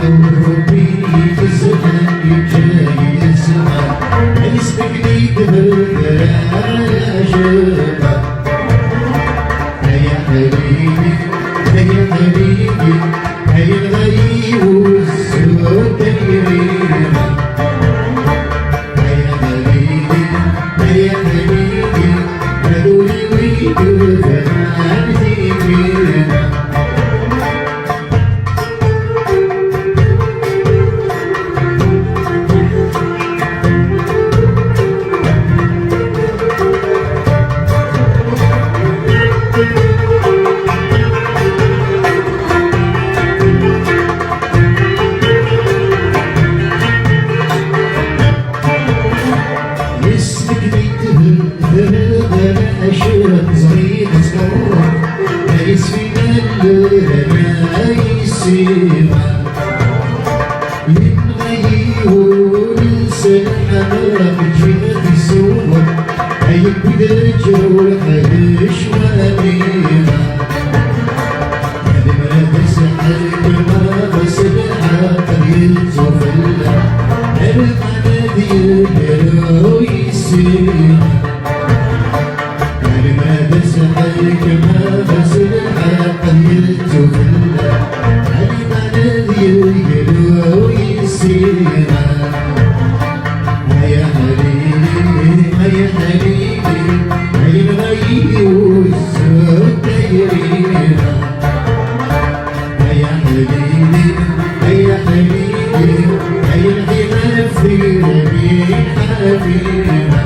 حبي تزهق جاي الزمان اسمك يدهر يا شباب هيا حبيبي هيا حبيبي هيا الغريب والسود يرينا هيا حبيبي هيا حبيبي هدولي ويدو زمان فينا أشرق صغير صغار ليس فينا اللي يسيما يبغي وننسى الحمام جينا في سوق هيبدا جروح الشواميما هذه ما تسحر كما بسبحها يلزف الله القلب يدير يسيما بسحرك ما بسحر قيلت بالله علم الذي يقلو ويسيرا هيا حبيبي هيا حبيبي هيا الغيب والسود يرينا هيا حبيبي هيا حبيبي هيا الحمام في ربيع حبيبنا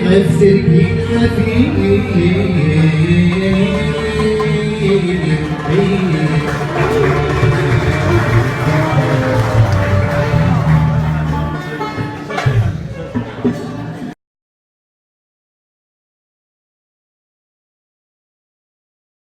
مثل حبيبي